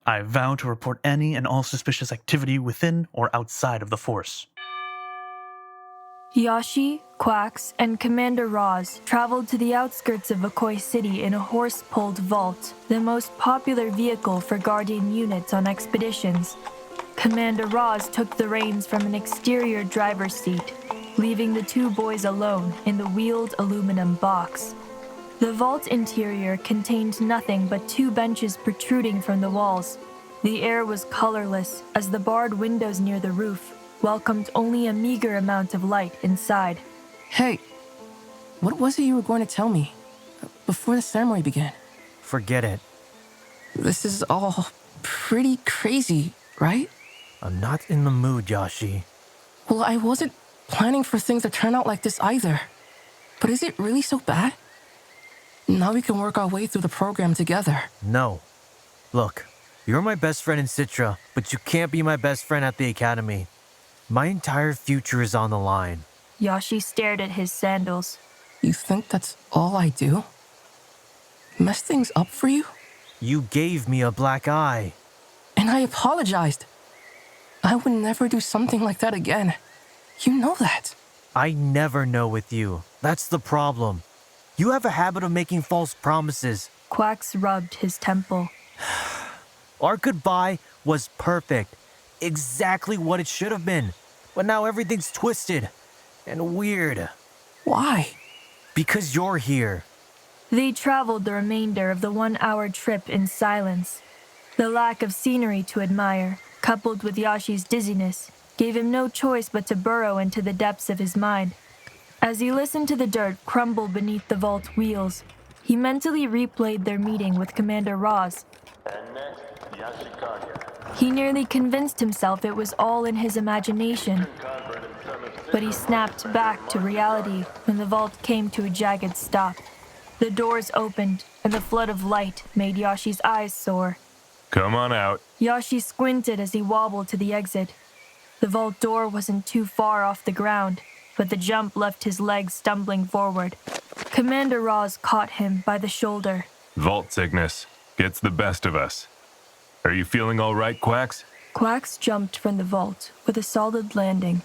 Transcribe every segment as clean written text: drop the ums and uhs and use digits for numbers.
I vow to report any and all suspicious activity within or outside of the force. YAHSHI, QUAX, and Commander Roz traveled to the outskirts of Vakoi City in a horse-pulled vault, the most popular vehicle for Guardian units on expeditions. Commander Roz took the reins from an exterior driver's seat, leaving the two boys alone in the wheeled aluminum box. The vault interior contained nothing but two benches protruding from the walls. The air was colorless as the barred windows near the roof welcomed only a meager amount of light inside. Hey, what was it you were going to tell me before the ceremony began? Forget it. This is all pretty crazy, right? I'm not in the mood, YAHSHI. Well, I wasn't planning for things to turn out like this either. But is it really so bad? Now we can work our way through the program together. No. Look, you're my best friend in Citra, but you can't be my best friend at the Academy. My entire future is on the line. YAHSHI stared at his sandals. You think that's all I do? Mess things up for you? You gave me a black eye. And I apologized. I would never do something like that again. You know that. I never know with you. That's the problem. You have a habit of making false promises. QUAX rubbed his temple. Our goodbye was perfect. Exactly what it should have been. But now everything's twisted and weird. Why? Because you're here. They traveled the remainder of the 1-hour trip in silence. The lack of scenery to admire, coupled with YAHSHI's dizziness, gave him no choice but to burrow into the depths of his mind. As he listened to the dirt crumble beneath the vault wheels, he mentally replayed their meeting with Commander Roz. He nearly convinced himself it was all in his imagination, but he snapped back to reality when the vault came to a jagged stop. The doors opened, and the flood of light made YAHSHI's eyes sore. Come on out. YAHSHI squinted as he wobbled to the exit. The vault door wasn't too far off the ground, but the jump left his legs stumbling forward. Commander Roz caught him by the shoulder. Vault sickness gets the best of us. Are you feeling all right, QUAX? QUAX jumped from the vault with a solid landing.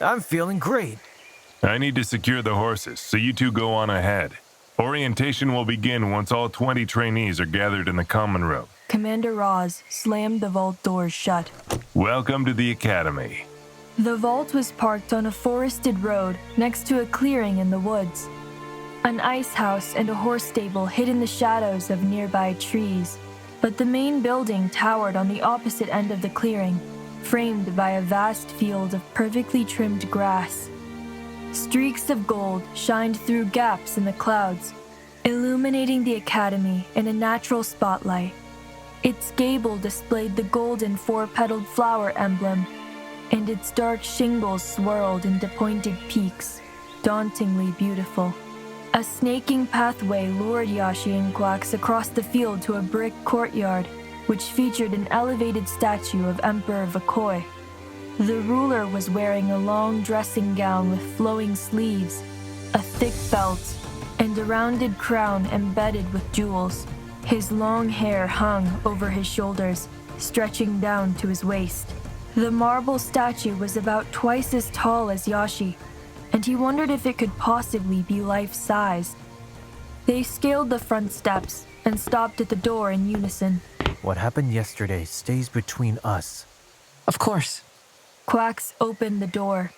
I'm feeling great. I need to secure the horses, so you two go on ahead. Orientation will begin once all 20 trainees are gathered in the common room. Commander Roz slammed the vault doors shut. Welcome to the Academy. The vault was parked on a forested road next to a clearing in the woods. An ice house and a horse stable hid in the shadows of nearby trees, but the main building towered on the opposite end of the clearing, framed by a vast field of perfectly trimmed grass. Streaks of gold shined through gaps in the clouds, illuminating the academy in a natural spotlight. Its gable displayed the golden four-petaled flower emblem, and its dark shingles swirled into pointed peaks, dauntingly beautiful. A snaking pathway lured YAHSHI and QUAX across the field to a brick courtyard, which featured an elevated statue of Emperor Vakoi. The ruler was wearing a long dressing gown with flowing sleeves, a thick belt, and a rounded crown embedded with jewels. His long hair hung over his shoulders, stretching down to his waist. The marble statue was about twice as tall as YAHSHI, and he wondered if it could possibly be life-size. They scaled the front steps and stopped at the door in unison. What happened yesterday stays between us. Of course. QUAX opened the door.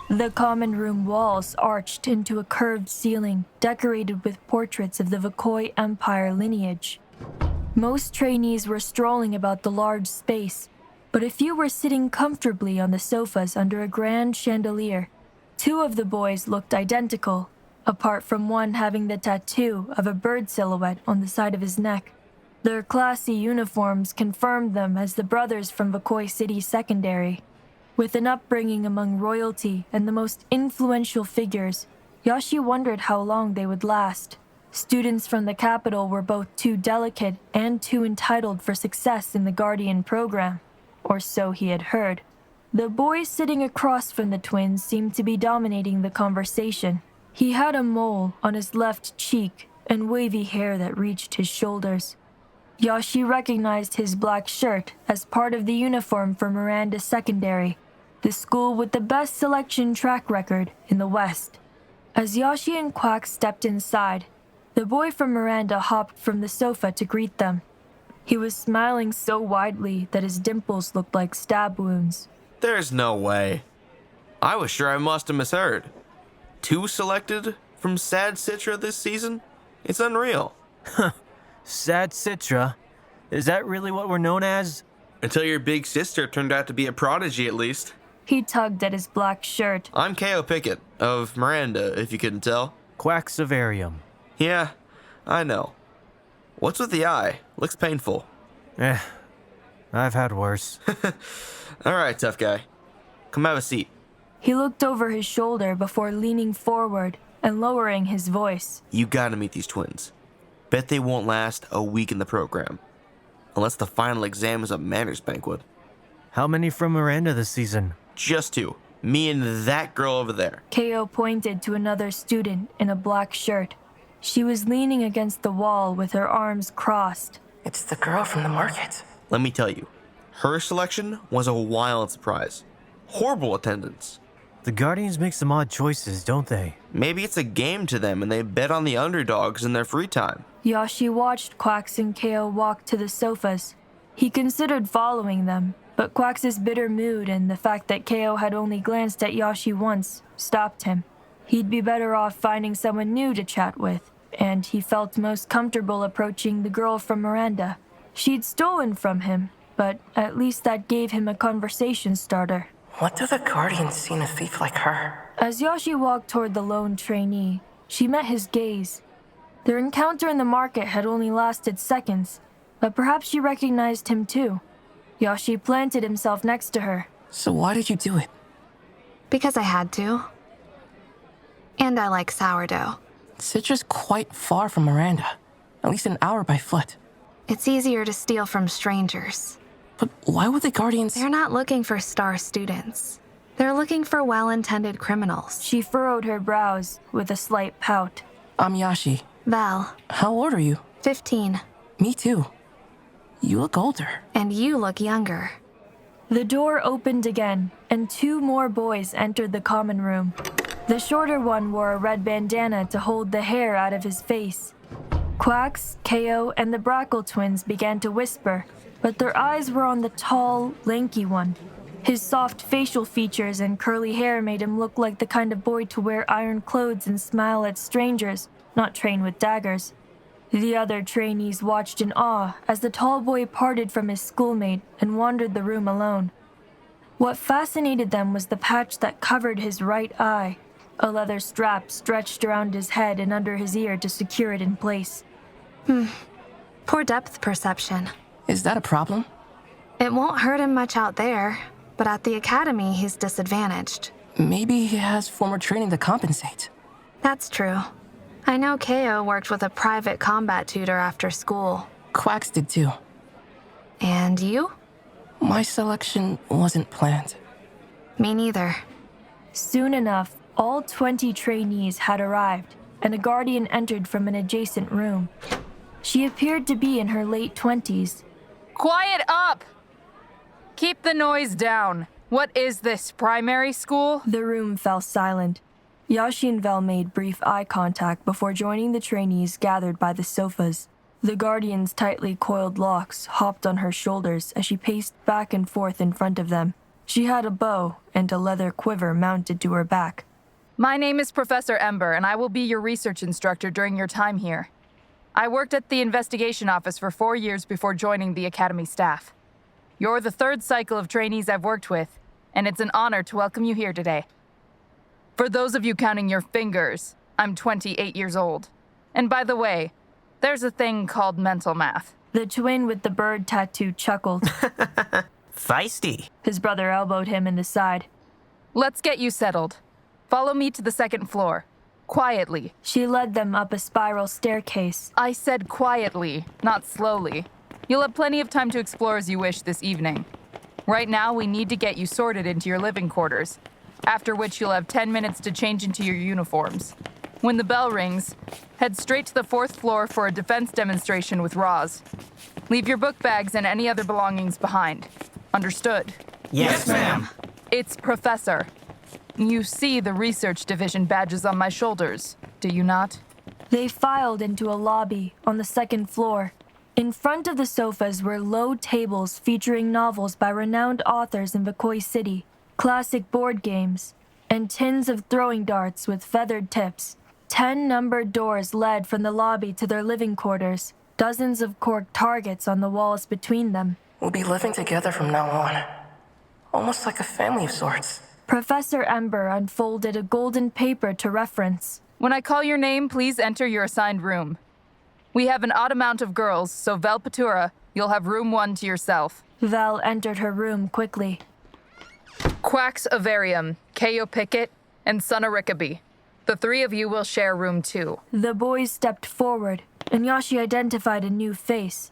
The common room walls arched into a curved ceiling decorated with portraits of the Vakoi Empire lineage. Most trainees were strolling about the large space, but a few were sitting comfortably on the sofas under a grand chandelier. Two of the boys looked identical, apart from one having the tattoo of a bird silhouette on the side of his neck. Their classy uniforms confirmed them as the brothers from Vakoi City Secondary. With an upbringing among royalty and the most influential figures, YAHSHI wondered how long they would last. Students from the capital were both too delicate and too entitled for success in the Guardian program, or so he had heard. The boy sitting across from the twins seemed to be dominating the conversation. He had a mole on his left cheek and wavy hair that reached his shoulders. YAHSHI recognized his black shirt as part of the uniform for Miranda Secondary, the school with the best selection track record in the West. As YAHSHI and QUAX stepped inside, the boy from Miranda hopped from the sofa to greet them. He was smiling so widely that his dimples looked like stab wounds. There's no way. I was sure I must have misheard. 2 selected from Sad Citra this season? It's unreal. Sad Citra? Is that really what we're known as? Until your big sister turned out to be a prodigy, at least. He tugged at his black shirt. I'm KO PICKETT, of Miranda, if you couldn't tell. QUAX AVARIUM. Yeah, I know. What's with the eye? Looks painful. I've had worse. Alright, tough guy. Come have a seat. He looked over his shoulder before leaning forward and lowering his voice. You gotta meet these twins. Bet they won't last a week in the program. Unless the final exam is a manners banquet. How many from Miranda this season? Just 2. Me and that girl over there. KO pointed to another student in a black shirt. She was leaning against the wall with her arms crossed. It's the girl from the market. Let me tell you, her selection was a wild surprise. Horrible attendance. The Guardians make some odd choices, don't they? Maybe it's a game to them and they bet on the underdogs in their free time. YAHSHI watched QUAX and KO walk to the sofas. He considered following them, but QUAX's bitter mood and the fact that KO had only glanced at YAHSHI once stopped him. He'd be better off finding someone new to chat with, and he felt most comfortable approaching the girl from Miranda. She'd stolen from him, but at least that gave him a conversation starter. What do the Guardians see in a thief like her? As YAHSHI walked toward the lone trainee, she met his gaze. Their encounter in the market had only lasted seconds, but perhaps she recognized him too. YAHSHI planted himself next to her. So why did you do it? Because I had to. And I like sourdough. Citra's quite far from Miranda. At least an hour by foot. It's easier to steal from strangers. But why would the Guardians... They're not looking for star students. They're looking for well-intended criminals. She furrowed her brows with a slight pout. I'm YAHSHI. VELL. How old are you? 15. Me too. You look older. And you look younger. The door opened again, and 2 more boys entered the common room. The shorter one wore a red bandana to hold the hair out of his face. QUAX, KO, and the Brackle twins began to whisper, but their eyes were on the tall, lanky one. His soft facial features and curly hair made him look like the kind of boy to wear iron clothes and smile at strangers, not train with daggers. The other trainees watched in awe as the tall boy parted from his schoolmate and wandered the room alone. What fascinated them was the patch that covered his right eye, a leather strap stretched around his head and under his ear to secure it in place. Poor depth perception. Is that a problem? It won't hurt him much out there, but at the academy he's disadvantaged. Maybe he has former training to compensate. That's true. I know KO worked with a private combat tutor after school. QUAX did too. And you? My selection wasn't planned. Me neither. Soon enough, all 20 trainees had arrived, and a guardian entered from an adjacent room. She appeared to be in her late 20s. Quiet up! Keep the noise down. What is this, primary school? The room fell silent. YAHSHI and VELL made brief eye contact before joining the trainees gathered by the sofas. The guardian's tightly coiled locks hopped on her shoulders as she paced back and forth in front of them. She had a bow and a leather quiver mounted to her back. My name is Professor EMBRE, and I will be your research instructor during your time here. I worked at the investigation office for 4 years before joining the academy staff. You're the 3rd cycle of trainees I've worked with, and it's an honor to welcome you here today. For those of you counting your fingers, I'm 28 years old. And by the way, there's a thing called mental math. The twin with the bird tattoo chuckled. Feisty. His brother elbowed him in the side. Let's get you settled. Follow me to the 2nd floor. Quietly. She led them up a spiral staircase. I said quietly, not slowly. You'll have plenty of time to explore as you wish this evening. Right now, we need to get you sorted into your living quarters, after which you'll have 10 minutes to change into your uniforms. When the bell rings, head straight to the 4th floor for a defense demonstration with Roz. Leave your book bags and any other belongings behind. Understood? Yes, ma'am. It's Professor. You see the research division badges on my shoulders, do you not? They filed into a lobby on the second floor. In front of the sofas were low tables featuring novels by renowned authors in Vikoy City, classic board games, and tins of throwing darts with feathered tips. 10 numbered doors led from the lobby to their living quarters, dozens of corked targets on the walls between them. We'll be living together from now on. Almost like a family of sorts. Professor Ember unfolded a golden paper to reference. When I call your name, please enter your assigned room. We have an odd amount of girls, so VELL PATURA, you'll have room 1 to yourself. VELL entered her room quickly. QUAX AVARIUM, KEIYO PICKETT, and SUNNA RICKABEE. The 3 of you will share room 2. The boys stepped forward, and YAHSHI identified a new face.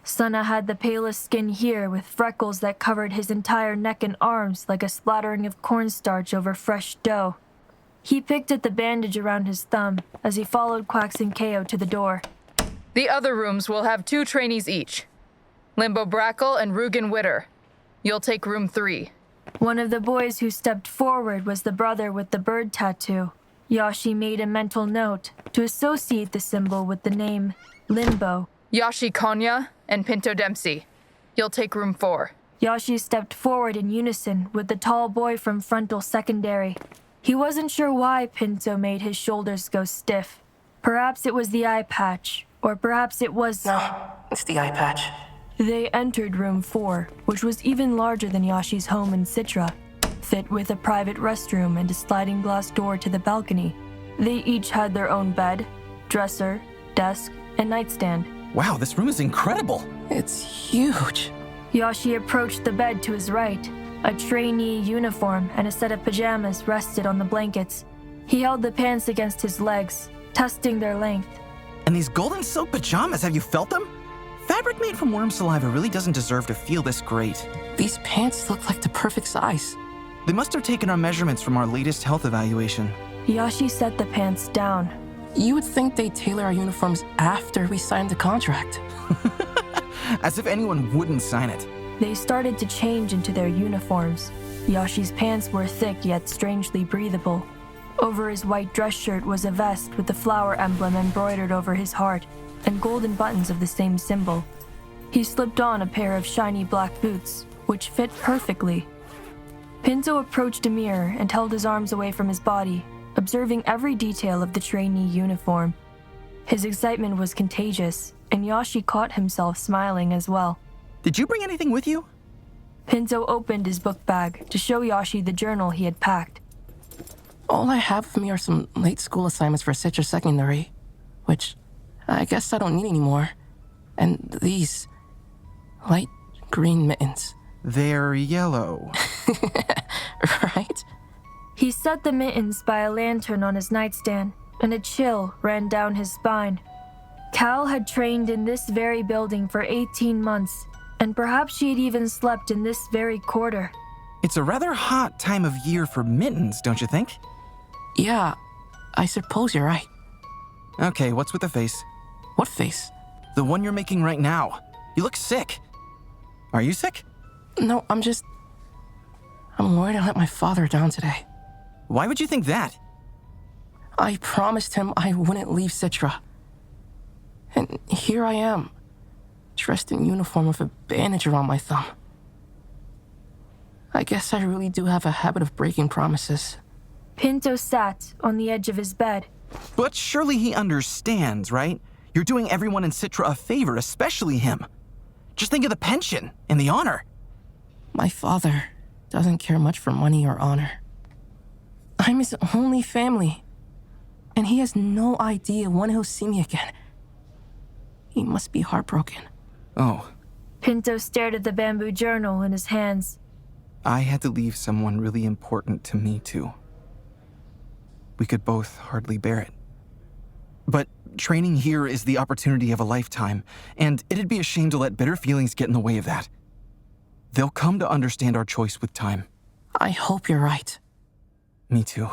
SUNNA had the palest skin here with freckles that covered his entire neck and arms like a splattering of cornstarch over fresh dough. He picked at the bandage around his thumb as he followed QUAX and KEIYO to the door. The other rooms will have 2 trainees each. Limbo Brackle and Rugen Witter. You'll take room 3. One of the boys who stepped forward was the brother with the bird tattoo. YAHSHI made a mental note to associate the symbol with the name Limbo. YAHSHI KONYA and Pinto Dempsey. You'll take room 4. YAHSHI stepped forward in unison with the tall boy from frontal secondary. He wasn't sure why Pinto made his shoulders go stiff. Perhaps it was the eye patch, or perhaps it was... No, it's the eye patch. They entered room 4, which was even larger than YAHSHI's home in Citra, fit with a private restroom and a sliding glass door to the balcony. They each had their own bed, dresser, desk, and nightstand. Wow, this room is incredible. It's huge. YAHSHI approached the bed to his right. A trainee uniform and a set of pajamas rested on the blankets. He held the pants against his legs, testing their length. And these golden silk pajamas, have you felt them? Fabric made from worm saliva really doesn't deserve to feel this great. These pants look like the perfect size. They must have taken our measurements from our latest health evaluation. YAHSHI set the pants down. You would think they'd tailor our uniforms after we signed the contract. As if anyone wouldn't sign it. They started to change into their uniforms. YAHSHI's pants were thick yet strangely breathable. Over his white dress shirt was a vest with the flower emblem embroidered over his heart and golden buttons of the same symbol. He slipped on a pair of shiny black boots, which fit perfectly. Pinto approached a mirror and held his arms away from his body, observing every detail of the trainee uniform. His excitement was contagious, and YAHSHI caught himself smiling as well. Did you bring anything with you? Pinto opened his book bag to show YAHSHI the journal he had packed. All I have with me are some late school assignments for Citra Secondary, which I guess I don't need anymore. And these light green mittens. They're yellow. Right? He set the mittens by a lantern on his nightstand, and a chill ran down his spine. Cal had trained in this very building for 18 months, and perhaps she had even slept in this very quarter. It's a rather hot time of year for mittens, don't you think? Yeah, I suppose you're right. Okay, what's with the face? What face? The one you're making right now. You look sick. Are you sick? No, I'm worried I let my father down today. Why would you think that? I promised him I wouldn't leave Citra. And here I am, dressed in uniform with a bandage around my thumb. I guess I really do have a habit of breaking promises. Pinto sat on the edge of his bed. But surely he understands, right? You're doing everyone in Citra a favor, especially him. Just think of the pension and the honor. My father doesn't care much for money or honor. I'm his only family, and he has no idea when he'll see me again. He must be heartbroken. Oh. Pinto stared at the bamboo journal in his hands. I had to leave someone really important to me, too. We could both hardly bear it. But training here is the opportunity of a lifetime, and it'd be a shame to let bitter feelings get in the way of that. They'll come to understand our choice with time. I hope you're right. Me too.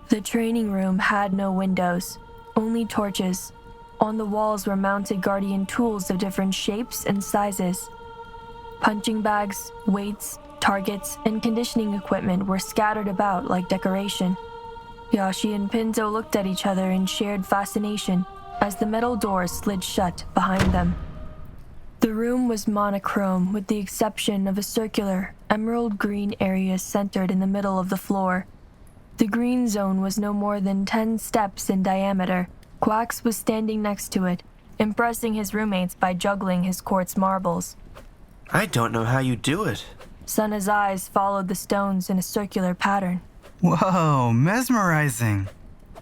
The training room had no windows, only torches. On the walls were mounted guardian tools of different shapes and sizes. Punching bags, weights, targets, and conditioning equipment were scattered about like decoration. YAHSHI and Pinto looked at each other in shared fascination as the metal doors slid shut behind them. The room was monochrome with the exception of a circular, emerald green area centered in the middle of the floor. The green zone was no more than 10 steps in diameter. QUAX was standing next to it, impressing his roommates by juggling his quartz marbles. I don't know how you do it. SUNNA's eyes followed the stones in a circular pattern. Whoa, mesmerizing.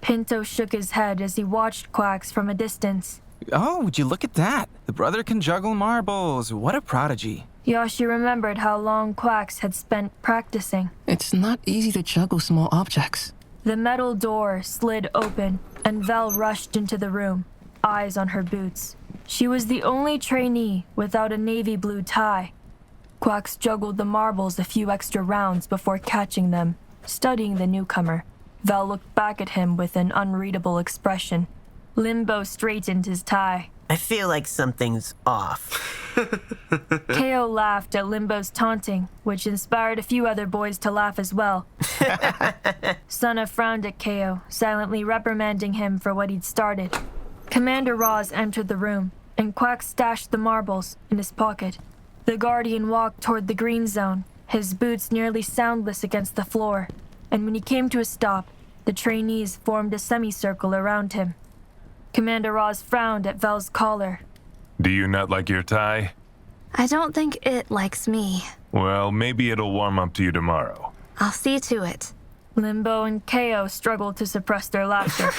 Pinto shook his head as he watched QUAX from a distance. Oh, would you look at that? The brother can juggle marbles. What a prodigy. YAHSHI remembered how long QUAX had spent practicing. It's not easy to juggle small objects. The metal door slid open, and VELL rushed into the room, eyes on her boots. She was the only trainee without a navy blue tie. QUAX juggled the marbles a few extra rounds before catching them, studying the newcomer. VELL looked back at him with an unreadable expression. Limbo straightened his tie. I feel like something's off. KO laughed at Limbo's taunting, which inspired a few other boys to laugh as well. SUNNA frowned at KO, silently reprimanding him for what he'd started. Commander Roz entered the room, and QUAX stashed the marbles in his pocket. The Guardian walked toward the green zone, his boots nearly soundless against the floor, and when he came to a stop, the trainees formed a semicircle around him. Commander Roz frowned at VELL's collar. Do you not like your tie? I don't think it likes me. Well, maybe it'll warm up to you tomorrow. I'll see to it. Limbo and KO struggled to suppress their laughter.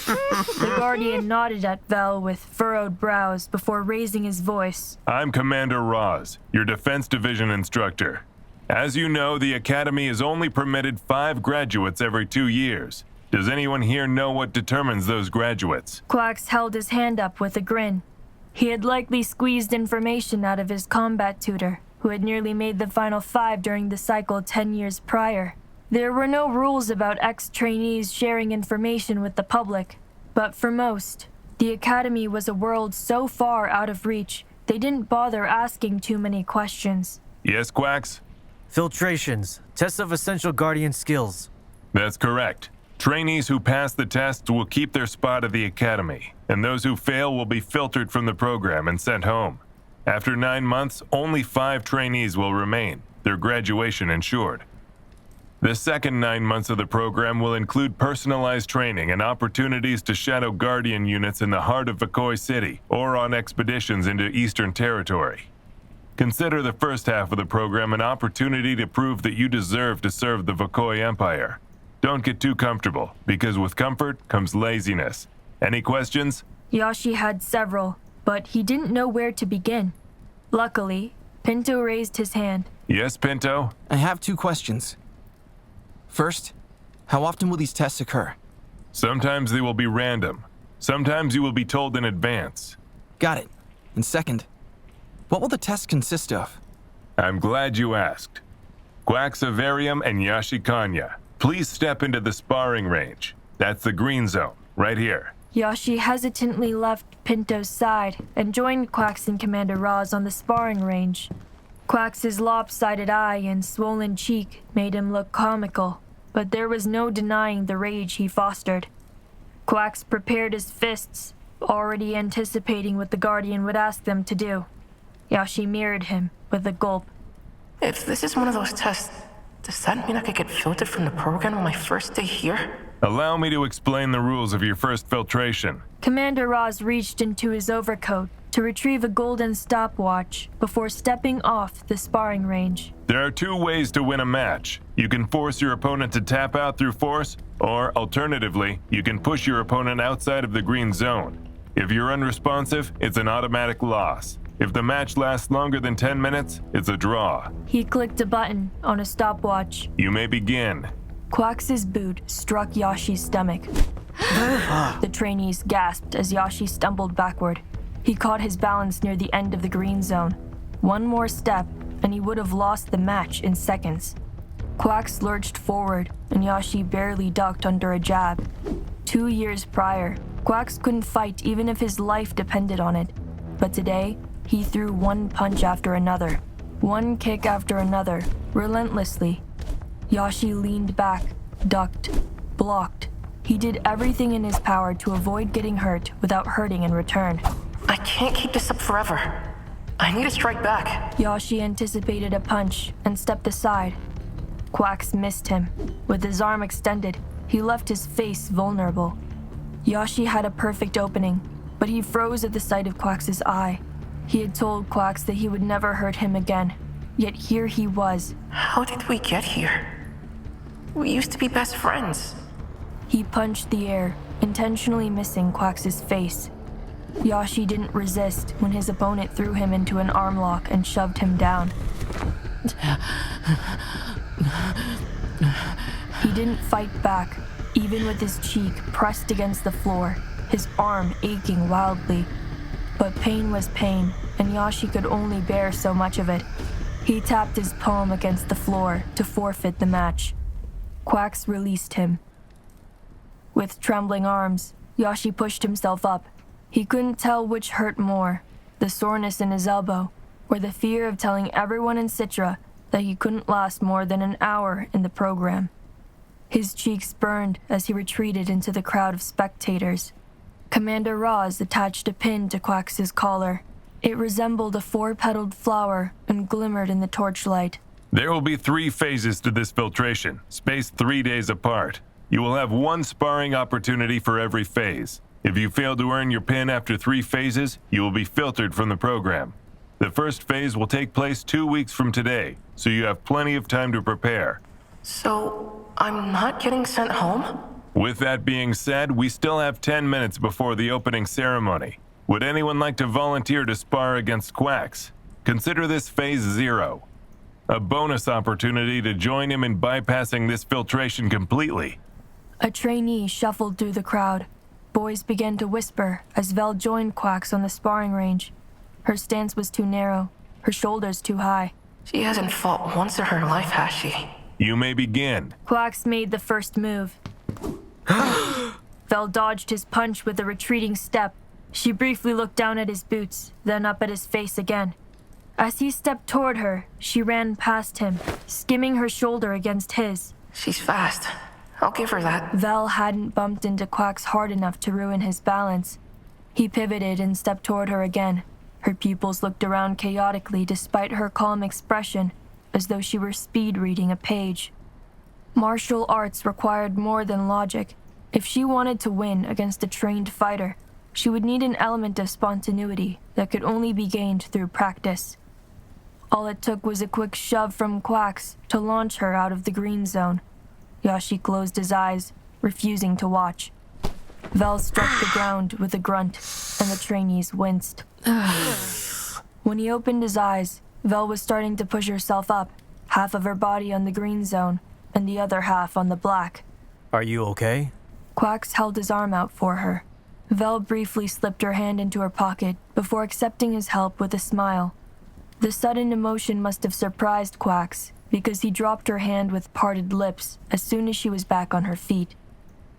The Guardian nodded at VELL with furrowed brows before raising his voice. I'm Commander Roz, your Defense Division instructor. As you know, the Academy is only permitted 5 graduates every 2 years. Does anyone here know what determines those graduates? QUAX held his hand up with a grin. He had likely squeezed information out of his combat tutor, who had nearly made the final 5 during the cycle 10 years prior. There were no rules about ex-trainees sharing information with the public, but for most, the Academy was a world so far out of reach, they didn't bother asking too many questions. Yes, QUAX? Filtrations, tests of essential Guardian skills. That's correct. Trainees who pass the tests will keep their spot at the Academy, and those who fail will be filtered from the program and sent home. After 9 months, only 5 trainees will remain, their graduation ensured. The second 9 months of the program will include personalized training and opportunities to shadow Guardian units in the heart of Vokoi City or on expeditions into Eastern Territory. Consider the first half of the program an opportunity to prove that you deserve to serve the Vokoi Empire. Don't get too comfortable, because with comfort comes laziness. Any questions? YAHSHI had several, but he didn't know where to begin. Luckily, Pinto raised his hand. Yes, Pinto? I have 2 questions. First, how often will these tests occur? Sometimes they will be random. Sometimes you will be told in advance. Got it. And second, what will the test consist of? I'm glad you asked. QUAX, AVARIUM, and YAHSHI KONYA. Please step into the sparring range. That's the green zone, right here. YAHSHI hesitantly left Pinto's side and joined QUAX and Commander Roz on the sparring range. QUAX's lopsided eye and swollen cheek made him look comical, but there was no denying the rage he fostered. QUAX prepared his fists, already anticipating what the Guardian would ask them to do. YAHSHI mirrored him with a gulp. If this is one of those tests, does that mean I could get filtered from the program on my first day here? Allow me to explain the rules of your first filtration. Commander Roz reached into his overcoat to retrieve a golden stopwatch before stepping off the sparring range. There are 2 ways to win a match. You can force your opponent to tap out through force, or alternatively, you can push your opponent outside of the green zone. If you're unresponsive, it's an automatic loss. If the match lasts longer than 10 minutes, it's a draw. He clicked a button on a stopwatch. You may begin. QUAX's boot struck YAHSHI's stomach. The trainees gasped as YAHSHI stumbled backward. He caught his balance near the end of the green zone. One more step, and he would have lost the match in seconds. QUAX lurched forward, and YAHSHI barely ducked under a jab. 2 years prior, QUAX couldn't fight even if his life depended on it. But today, he threw one punch after another, one kick after another, relentlessly. YAHSHI leaned back, ducked, blocked. He did everything in his power to avoid getting hurt without hurting in return. I can't keep this up forever. I need to strike back. YAHSHI anticipated a punch and stepped aside. QUAX missed him. With his arm extended, he left his face vulnerable. YAHSHI had a perfect opening, but he froze at the sight of QUAX's eye. He had told QUAX that he would never hurt him again, yet here he was. How did we get here? We used to be best friends. He punched the air, intentionally missing QUAX's face. YAHSHI didn't resist when his opponent threw him into an arm lock and shoved him down. He didn't fight back, even with his cheek pressed against the floor, his arm aching wildly. But pain was pain, and YAHSHI could only bear so much of it. He tapped his palm against the floor to forfeit the match. QUAX released him. With trembling arms, YAHSHI pushed himself up. He couldn't tell which hurt more, the soreness in his elbow, or the fear of telling everyone in Citra that he couldn't last more than an hour in the program. His cheeks burned as he retreated into the crowd of spectators. Commander Roz attached a pin to QUAX's collar. It resembled a 4-petaled flower and glimmered in the torchlight. There will be 3 phases to this filtration, spaced 3 days apart. You will have 1 sparring opportunity for every phase. If you fail to earn your pin after 3 phases, you will be filtered from the program. The first phase will take place 2 weeks from today, so you have plenty of time to prepare. So, I'm not getting sent home? With that being said, we still have 10 minutes before the opening ceremony. Would anyone like to volunteer to spar against QUAX? Consider this phase 0. A bonus opportunity to join him in bypassing this filtration completely. A trainee shuffled through the crowd. Boys began to whisper as VELL joined QUAX on the sparring range. Her stance was too narrow, her shoulders too high. She hasn't fought once in her life, has she? You may begin. QUAX made the first move. VELL dodged his punch with a retreating step. She briefly looked down at his boots, then up at his face again. As he stepped toward her, she ran past him, skimming her shoulder against his. She's fast. I'll give her that. VELL hadn't bumped into QUAX hard enough to ruin his balance. He pivoted and stepped toward her again. Her pupils looked around chaotically despite her calm expression, as though she were speed reading a page. Martial arts required more than logic. If she wanted to win against a trained fighter, she would need an element of spontaneity that could only be gained through practice. All it took was a quick shove from QUAX to launch her out of the green zone. YAHSHI closed his eyes, refusing to watch. VELL struck the ground with a grunt, and the trainees winced. When he opened his eyes, VELL was starting to push herself up, half of her body on the green zone, and the other half on the black. Are you okay? QUAX held his arm out for her. VELL briefly slipped her hand into her pocket before accepting his help with a smile. The sudden emotion must have surprised QUAX, because he dropped her hand with parted lips as soon as she was back on her feet.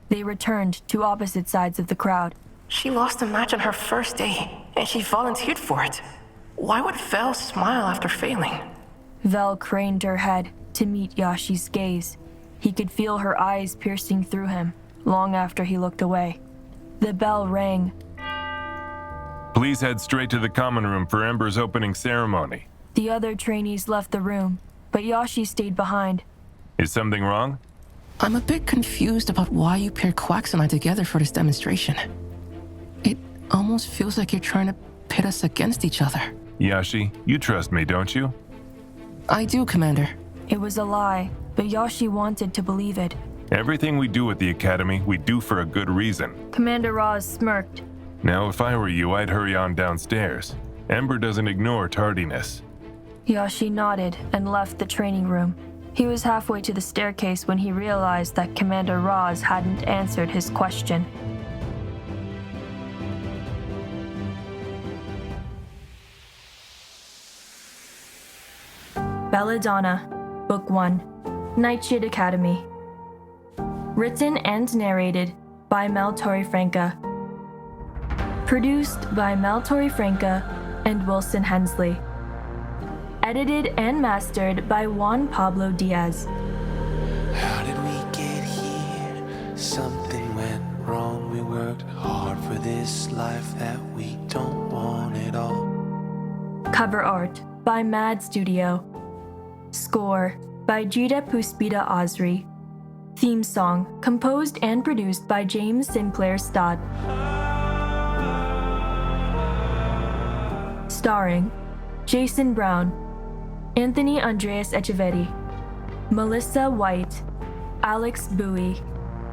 They returned to opposite sides of the crowd. She lost a match on her first day, and she volunteered for it. Why would VELL smile after failing? VELL craned her head to meet YAHSHI's gaze. He could feel her eyes piercing through him, long after he looked away. The bell rang. Please head straight to the common room for EMBRE's opening ceremony. The other trainees left the room, but YAHSHI stayed behind. Is something wrong? I'm a bit confused about why you paired QUAX and I together for this demonstration. It almost feels like you're trying to pit us against each other. YAHSHI, you trust me, don't you? I do, Commander. It was a lie, but YAHSHI wanted to believe it. Everything we do at the Academy, we do for a good reason. Commander Roz smirked. Now, if I were you, I'd hurry on downstairs. EMBRE doesn't ignore tardiness. YAHSHI nodded and left the training room. He was halfway to the staircase when he realized that Commander Roz hadn't answered his question. Belladonna, Book 1, Nightshade Academy. Written and narrated by Mel Torrefranca. Produced by Mel Torrefranca and Wilson Hensley. Edited and mastered by Juan Pablo Diaz. How did we get here? Something went wrong. We worked hard for this life that we don't want at all. Cover art by Mad Studio. Score by Gita Puspita Asri. Theme song composed and produced by James Sinclair-Stott. Starring Jason Brown, Anthony Andreas Echeverri, Melissa White, Alex Bowie,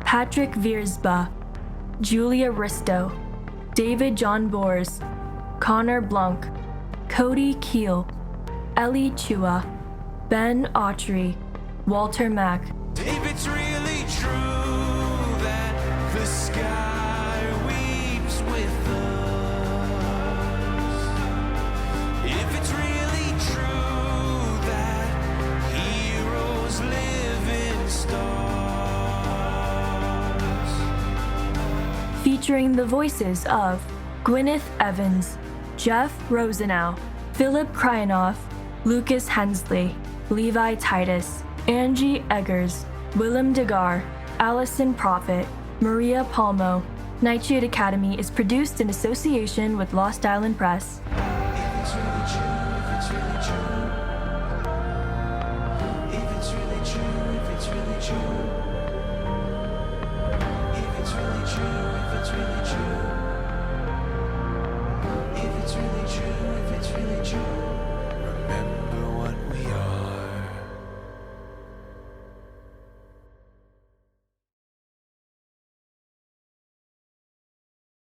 Patrick Vierzba, Julia Ristow, David John Bors, Connor Blunck, Kody Kiehl, Ellie Chua, Ben Autry, Walter Mack. If it's really true that the sky weeps with us, if it's really true that heroes live in stars. Featuring the voices of Gwyneth Evans, Jeff Rosenau, Philip Kryanoff, Lucas Hensley, Levi Titus, Angie Eggers, Willem Degar, Allison Prophet, Maria Palmo. Nightshade Academy is produced in association with Lost Island Press.